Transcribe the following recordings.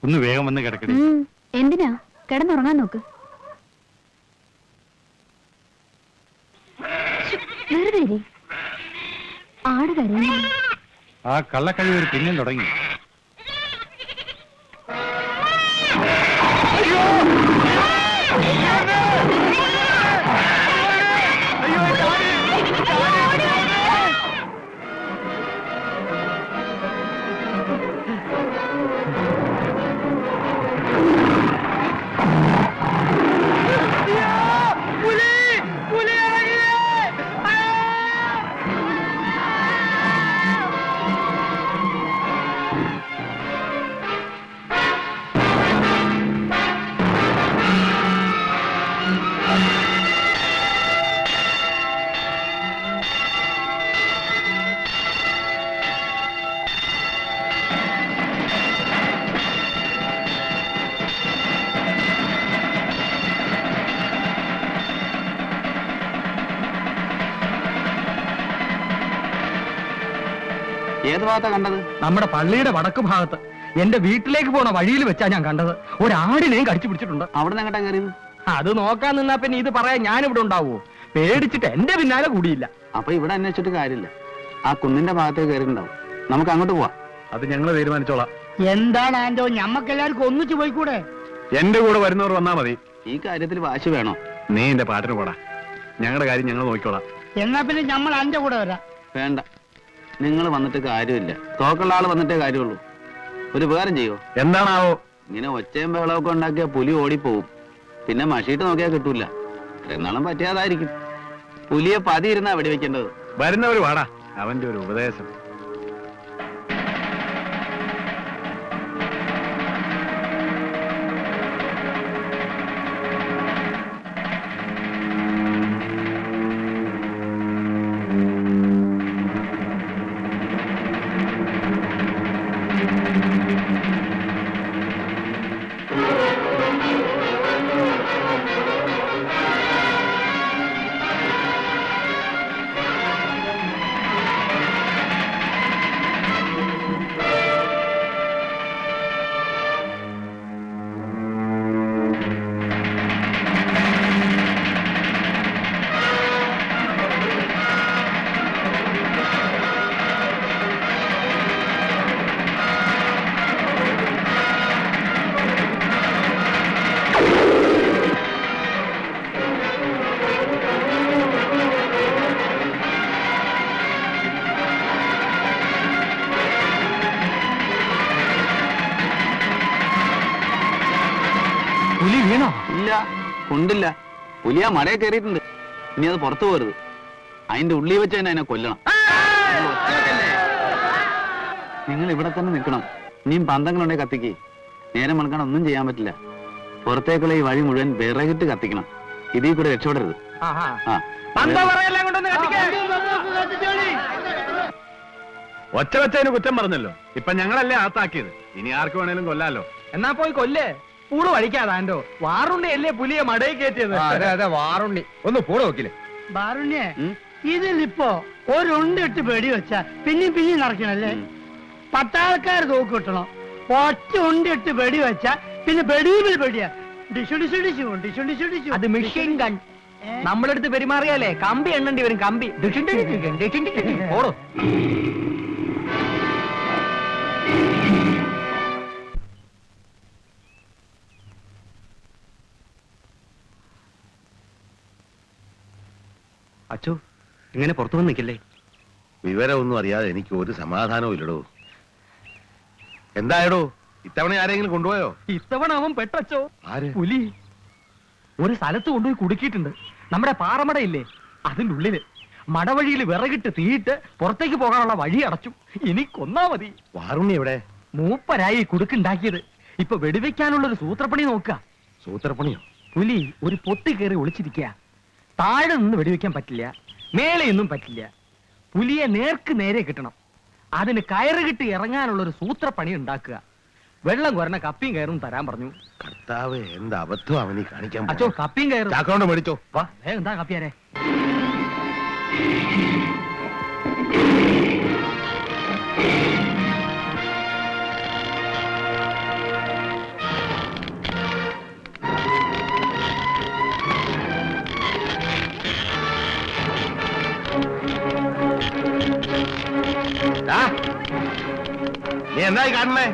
ഒന്ന് വേഗം വന്ന് കിടക്കണേ. എന്തിനാ? കിടന്നുറങ്ങാൻ നോക്ക്. വെറുതെ ആട് കരയുന്നു. ആ കള്ളക്കഴിവ് പിന്നെയും തുടങ്ങി. ഏത് ഭാഗത്താ കണ്ടത്? നമ്മുടെ പള്ളിയുടെ വടക്ക് ഭാഗത്ത്. എന്റെ വീട്ടിലേക്ക് പോണ വഴിയിൽ വെച്ചാ ഞാൻ കണ്ടത്. ഒരാടിനെയും കടിച്ചു പിടിച്ചിട്ടുണ്ട്. അവിടെ നിന്ന് എങ്ങോട്ടാ കയറിയത്? അത് നോക്കാൻ നിന്നാ പിന്നെ ഇത് പറയാൻ ഞാൻ ഇവിടെ ഉണ്ടാവുമോ? പേടിച്ചിട്ട് എന്റെ പിന്നാലെ കൂടിയില്ല. അപ്പൊ ഇവിടെ അന്വേഷിച്ചിട്ട് കാര്യമില്ല. ആ കുന്നിന്റെ ഭാഗത്തേക്ക് കയറിയിട്ടുണ്ടാവും. നമുക്ക് അങ്ങോട്ട് പോവാം. അത് ഞങ്ങൾ തീരുമാനിച്ചോളാം. എന്താണ് ആന്റോ, ഞമ്മക്കെല്ലാവർക്കും ഒന്നിച്ചു പോയിക്കൂടെ? എന്റെ കൂടെ വരുന്നവർ വന്നാ മതി. ഈ കാര്യത്തിൽ വാശി വേണോ? നീ എന്റെ പാട്ടിന് പോടാ. ഞങ്ങളുടെ കാര്യം ഞങ്ങൾ നോക്കിക്കോളാം. എന്നാ പിന്നെ നമ്മൾ അന്റെ കൂടെ വരാം. വേണ്ട, നിങ്ങൾ വന്നിട്ട് കാര്യമില്ല. തോക്കുള്ള ആള് വന്നിട്ടേ കാര്യമുള്ളൂ. ഒരു ഉപകാരം ചെയ്യോ? എന്താണാവോ? ഇങ്ങനെ ഒച്ചയും ബഹളമൊക്കെ ഉണ്ടാക്കിയ പുലി ഓടിപ്പോവും. പിന്നെ മഷീട്ട് നോക്കിയാൽ കിട്ടൂല. എന്നാലും പറ്റിയാതായിരിക്കും. പുലിയെ പതിയിരുന്നാ വെടിവെക്കേണ്ടത്. വരുന്നവര് വാടാ. അവന്റെ ഒരു ഉപദേശം. പുലി വീണോ? ഇല്ല, കൊണ്ടില്ല. പുലിയ മടയെ കയറിയിട്ടുണ്ട്. ഇനി അത് പുറത്തു പോരുത്. അതിന്റെ ഉള്ളിൽ വെച്ച് തന്നെ അതിനെ കൊല്ലണം. നിങ്ങൾ ഇവിടെ തന്നെ നിൽക്കണം. ഇനിയും പന്തങ്ങളുണ്ടെങ്കിൽ കത്തിക്ക്. നേരം മണക്കാൻ ഒന്നും ചെയ്യാൻ പറ്റില്ല. പുറത്തേക്കുള്ള ഈ വഴി മുഴുവൻ വിറകിട്ട് കത്തിക്കണം. ഇതിൽ കൂടെ രക്ഷപ്പെടരുത്. ഒച്ച വെച്ചതിന് കുറ്റം പറഞ്ഞല്ലോ. ഇപ്പൊ ഞങ്ങളല്ലേ ആത്താക്കിയത്. ഇനി ആർക്ക് വേണേലും കൊല്ലാലോ. എന്നാ പോയി കൊല്ലേ. പൂട് വഴിക്കാതാൻഡോ. വാറുണ്ണി അല്ലേ പുലിയെ മടയിൽ കയറ്റിയത്? അതെ, വാറുണ്ണി. ഒന്ന് പൂട് വെക്കില്ലേ? വാറുണ്ണിയെ, ഇതിലിപ്പോ ഒരുണ്ടിട്ട് പേടി വെച്ചാ പിന്നെയും നടക്കണല്ലേ? പട്ടാൾക്കാർ തോക്ക് കിട്ടണം. ഒറ്റ ഉണ്ടിട്ട് പേടി വെച്ചാ പിന്നെ വെടിയുമിൽ പേടിയാ. ഡിഷു ഡിഷു ഡിഷു ഡിഷു ഡിഷു ഡിഷു. അത് മെഷീൻ ഗൺ. നമ്മളെടുത്ത് പെരുമാറിയാലേ കമ്പി എണ്ണേണ്ടി വരും. കമ്പി. ഓടോ. അച്ചോ, ഇങ്ങനെ പുറത്തു വന്ന് നിൽക്കല്ലേ? വിവരമൊന്നും അറിയാതെ എനിക്ക് ഒരു സമാധാനവും ഇല്ലടോ. എന്തായടോ, ഇത്തവണ ആരെങ്കിലും കൊണ്ടുപോയോ? ഇത്തവണ അവൻ പെട്ടച്ചോ. ആര്? പുലി ഒരു സ്ഥലത്ത് കൊണ്ടുപോയി കുടുക്കിയിട്ടുണ്ട്. നമ്മുടെ പാറമടയില്ലേ, അതിന്റെ ഉള്ളില്. മടവഴിയിൽ വിറകിട്ട് തീയിട്ട് പുറത്തേക്ക് പോകാനുള്ള വഴി അടച്ചു. ഇനി കൊന്നാ മതി. വാറുണ്ണി എവിടെ? മൂപ്പരായി കുടുക്കുണ്ടാക്കിയത്. ഇപ്പൊ വെടിവെക്കാനുള്ള ഒരു സൂത്രപ്പണി നോക്കുക. സൂത്രപ്പണിയോ? പുലി ഒരു പൊട്ടി കയറി ഒളിച്ചിരിക്കുക. താഴെ നിന്ന് വെടിവെക്കാൻ പറ്റില്ല, മേലെ ഒന്നും പറ്റില്ല. പുലിയെ നേർക്ക് നേരെ കിട്ടണം. അതിന് കയറ് കിട്ടി ഇറങ്ങാനുള്ള ഒരു സൂത്രപ്പണി ഉണ്ടാക്കുക. വെള്ളം കുറഞ്ഞ കപ്പിയും കയറും തരാൻ പറഞ്ഞു. കർത്താവ് എന്ത് അബദ്ധം അവനീ കാണിക്കാൻ അച്ചോ, കപ്പിയും കയറും. ചാക്കോണ്ട് മേടിച്ചോ. വാ, എന്താ കപ്പിയാരെ? നീ എന്തായി കാണണേ?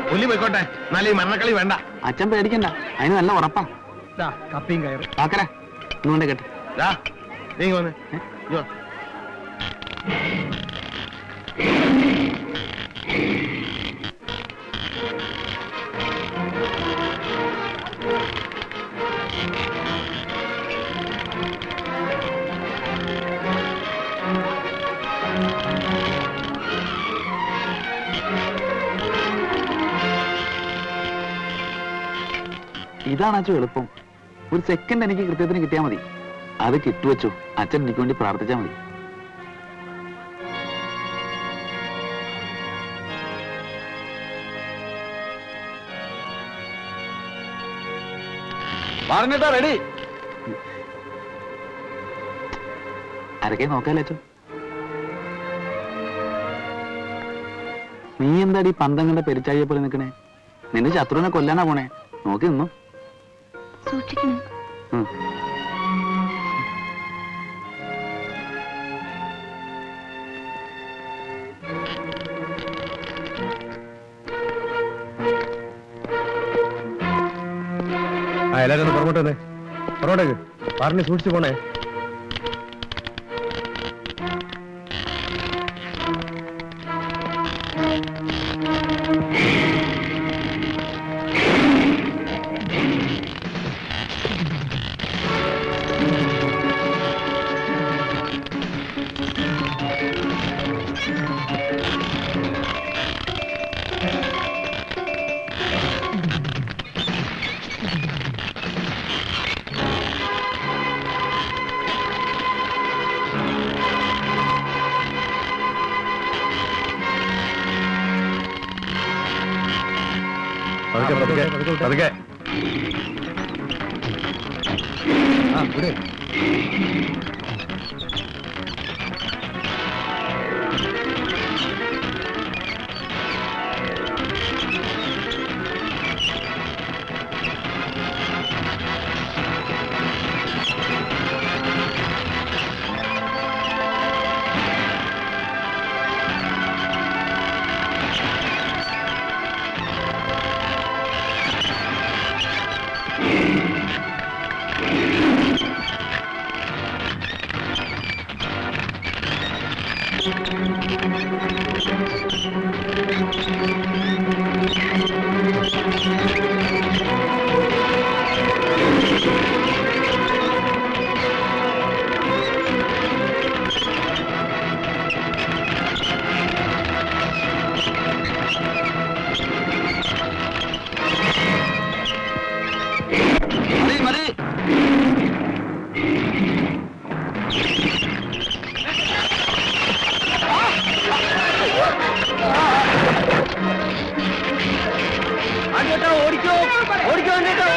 പുലി പോയിക്കോട്ടെ, എന്നാലും ഈ മരണക്കളി വേണ്ട. അച്ഛൻ പേടിക്കണ്ട, അതിന് നല്ല ഉറപ്പാ. ദാ, കപ്പിയും കയറും. ആക്കരാ ഇന്നുകൊണ്ട് കേട്ടെ. ദാ, നീ ഇങ്ങ് വന്ന്. ഇങ്ങ് വാ. ഇതാണ് അച്ഛൻ എളുപ്പം. ഒരു സെക്കൻഡ് എനിക്ക് കൃത്യത്തിന് കിട്ടിയാൽ മതി. അത് കിട്ടുവച്ചോ, അച്ഛൻ എനിക്ക് വേണ്ടി പ്രാർത്ഥിച്ചാൽ മതി. പറഞ്ഞിട്ടാ റെഡി. ആരൊക്കെ നോക്കാലോ അച്ഛൻ. നീ എന്താടി പന്തങ്ങളുടെ പെരിച്ചാഴിയെ പോലെ നിൽക്കണേ? നിന്റെ ശത്രുവിനെ കൊല്ലാനാ പോണേ. നോക്കി നിന്നു. സൂക്ഷിക്കണം. എല്ലാരും ഒന്ന് പുറകോട്ട് വന്നേ. പുറകോട്ടേക്ക് പറഞ്ഞ് സൂക്ഷിച്ചു പോണേ. പതുക്കെ. ആ ഇവിടെ ഓടിക്കോ, ഓടിക്കോ, ഓടിക്കോ.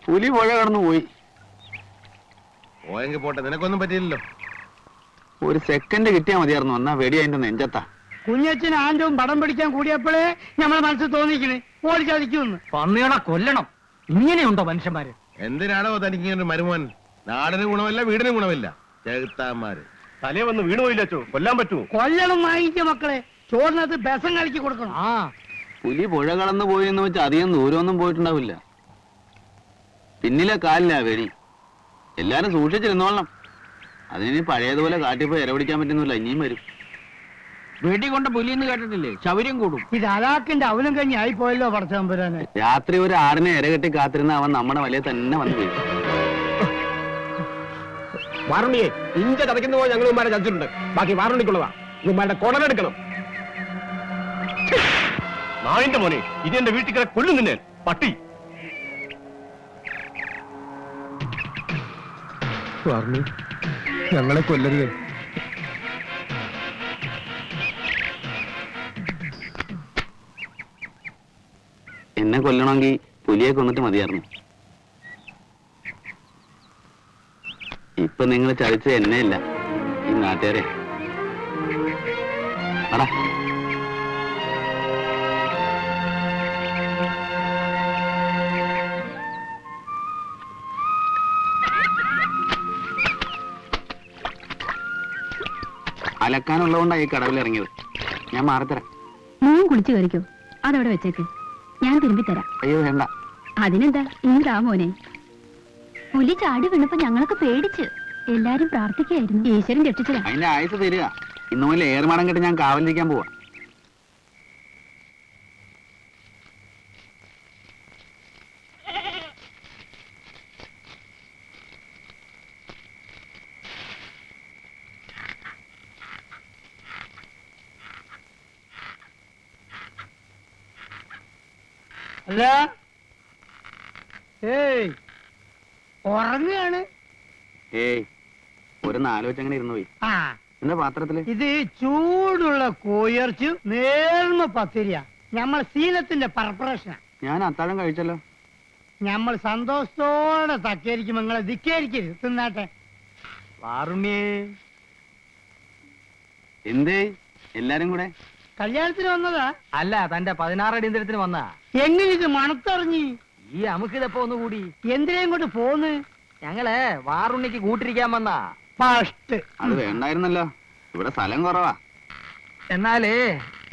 പുലി പുഴ കടന്നു പോയി. പോയെങ്കിൽ പോട്ടെ, നിനക്കൊന്നും പറ്റിയില്ലല്ലോ. ഒരു സെക്കൻഡ് കിട്ടിയാ മതിയായിരുന്നു എന്നാ വെടി അതിന്റെ നെഞ്ചത്താ. കുഞ്ഞച്ഛൻ ആന്റവും പടം പിടിക്കാൻ കൂടിയപ്പോഴേ നമ്മളെ മനസ്സിൽ തോന്നിക്കണ് ഓടിച്ചതിക്കുമെന്ന്. പന്നികളെ കൊല്ലണം. ഇങ്ങനെയുണ്ടോ മനുഷ്യന്മാര്? എന്തിനാണോ തനിക്ക് ഇങ്ങനെ ഒരു മരുമോൻ? നാടിന് ഗുണമില്ല, വീടിന് ഗുണമില്ല. ചെകുത്താന്മാര് തലേ വന്ന് വീണു പോയില്ലോ, കൊല്ലാൻ പറ്റുമോ? കൊല്ലണം വാങ്ങിക്ക മക്കളെ. ചോറിനകത്ത് ബസം കളിക്ക് കൊടുക്കണം. ആ പുലി പുഴ കടന്നു പോയെന്ന് വെച്ച് അധികം ദൂരമൊന്നും പോയിട്ടുണ്ടാവില്ല. പിന്നിലെ കാലില്ല വെടി. എല്ലാരും സൂക്ഷിച്ചിരുന്നോളണം. അതിനി പഴയതുപോലെ കാട്ടിപ്പോയി ഇരപിടിക്കാൻ പറ്റുന്നില്ല. ഇനിയും വരും. വെടി കൊണ്ട പുലിന്ന് കേട്ടിട്ടില്ലേ? ശൗര്യം കൂടും. ഇത് അലാക്കിന്റെ അവലും കഴിഞ്ഞ് ആയി പോയല്ലോ പടച്ചമ്പുരാനെ. രാത്രി ഒരു 6-ന് ഇരകെട്ടി കാത്തിരുന്ന അവൻ നമ്മുടെ വലയെ തന്നെ വന്നു വീഴും. വാറുണ്ണിയെ ഇഞ്ച ചതയ്ക്കുന്ന പോലെ ഞങ്ങൾ ഉമ്മാരെ ചതിച്ചിട്ടുണ്ട്. ബാക്കി വാറുണ്ണിക്കുള്ളതാ. ഉമ്മാരുടെ കൊടലെടുക്കണം. നായിന്റെ മോനെ, ഇത് എന്റെ വീട്ടിൽ കിട കൊല്ലും നിന്നെ പട്ടി. വാറുണ്ണി, ഞങ്ങളെ കൊല്ലരുത്. എന്നെ കൊല്ലണമെങ്കിൽ പുലിയെ കൊന്നിട്ട് മതിയായിരുന്നു. ഇപ്പൊ നിങ്ങൾ ചതിച്ചത് എന്നെയല്ല, ഈ നാട്ടുകാരെ. അടാ അലക്കാനുള്ളതുകൊണ്ടാണ് ഈ കടവിൽ ഇറങ്ങിയത്. ഞാൻ മാറിത്തരാം. മോൻ കുളിച്ചു കയറിക്കോ. അതവിടെ വെച്ചേക്ക്, ഞാൻ തിരുമ്പി തരാം. അയ്യോ വേണ്ട. അതിനെന്താ, ഇങ്ങടാ മോനെ. പുലി ചാടി വീണപ്പോ ഞങ്ങളൊക്കെ പേടിച്ച് എല്ലാരും പ്രാർത്ഥിക്കായിരുന്നു. ഈശ്വരൻ രക്ഷിച്ചതാ. അതിന്റെ ആയുസ് തരിക. ഇന്നു മുതൽ ഏറുമാടം കെട്ടി ഞാൻ കാവലിരിക്കാൻ പോവാ. അല്ല ഏയ് ഉറങ്ങുകയാണ്. ഏയ് ഒരു 4 വെച്ച് അങ്ങനെ ഇരുന്നു പോയി. ആ എന്താ പാത്രത്തില്? ഇത് ചൂടുള്ള കോയിറച്ചി നേർമ പത്തിരിയാ. നമ്മൾ സീനത്തിന്റെ പ്രിപ്പറേഷനാ. ഞാൻ അത്താഴം കഴിച്ചല്ലോ. നമ്മൾ സന്തോഷത്തോടെ തക്കേരിക്കും. നിങ്ങളെ ധിക്കേരിക്കരുത്. തിന്നാട്ടെ. വാറുണ്ണിയേ, എന്തേ എല്ലാരും കൂടെ? കല്യാണത്തിന് വന്നതാ? അല്ല, തന്റെ 16 അടിയന്തരത്തിന് വന്നാ. എങ്ങനെ ഇത് മണത്തറിഞ്ഞി? ഈ അമുക്കിതപ്പോ ഒന്നുകൂടി. എന്തിനാ ഇങ്ങോട്ട് പോന്ന്? ഞങ്ങള് വാറുണ്ണിക്ക് കൂട്ടിരിക്കാൻ വന്നാ. ഫസ്റ്റ് അത് വേണ്ടായിരുന്നല്ലോ, ഇവിടെ സ്ഥലം കുറവാ. എന്നാലേ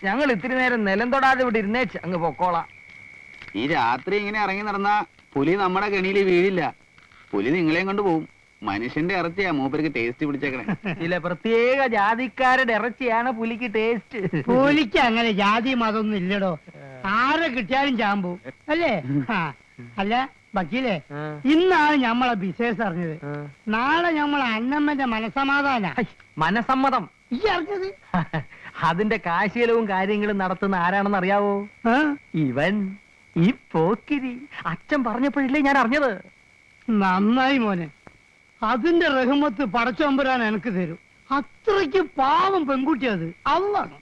ഞങ്ങൾ ഇത്തിരി നേരം നിലം തൊടാതെ ഇവിടെ ഇരുന്നേച്ച് അങ്ങ് പൊക്കോളാം. ഈ രാത്രി ഇങ്ങനെ ഇറങ്ങി നടന്നാ പുലി നമ്മുടെ കെണിയിൽ വീഴില്ല. പുലി നിങ്ങളെയും കൊണ്ട് പോവും. മനുഷ്യന്റെ ഇറച്ചിയാ മൂപ്പർക്ക് ടേസ്റ്റ് പിടിച്ചേക്കണേ. ചില പ്രത്യേക ജാതിക്കാരുടെ ഇറച്ചിയാണ് പുലിക്ക് ടേസ്റ്റ്. പുലിക്ക് അങ്ങനെ ജാതി മതമൊന്നും ഇല്ലടോ. ആരെ കിട്ടിയാലും ചാമ്പൂ അല്ലേ? ആ അല്ല വക്കീലേ, ഇന്നാണ് ഞമ്മളെ ബിസിനസ് അറിഞ്ഞത്. നാളെ ഞമ്മളെ അന്നമ്മന്റെ മനസമാധാന. മനസമ്മതം. ഈ അറിഞ്ഞത്? അതിന്റെ കാശീലവും കാര്യങ്ങളും നടത്തുന്ന ആരാണെന്ന് അറിയാവോ? ഇവൻ, ഈ പോക്കിരി. അച്ഛൻ പറഞ്ഞപ്പോഴില്ലേ ഞാൻ അറിഞ്ഞത്. നന്നായി മോനെ. അതിന്റെ റഹ്മത്ത് പടച്ചോമ്പരാൻ എനിക്ക് തരും. അത്രയ്ക്ക് പാവം പെൺകുട്ടി അത്. അള്ളാണ്.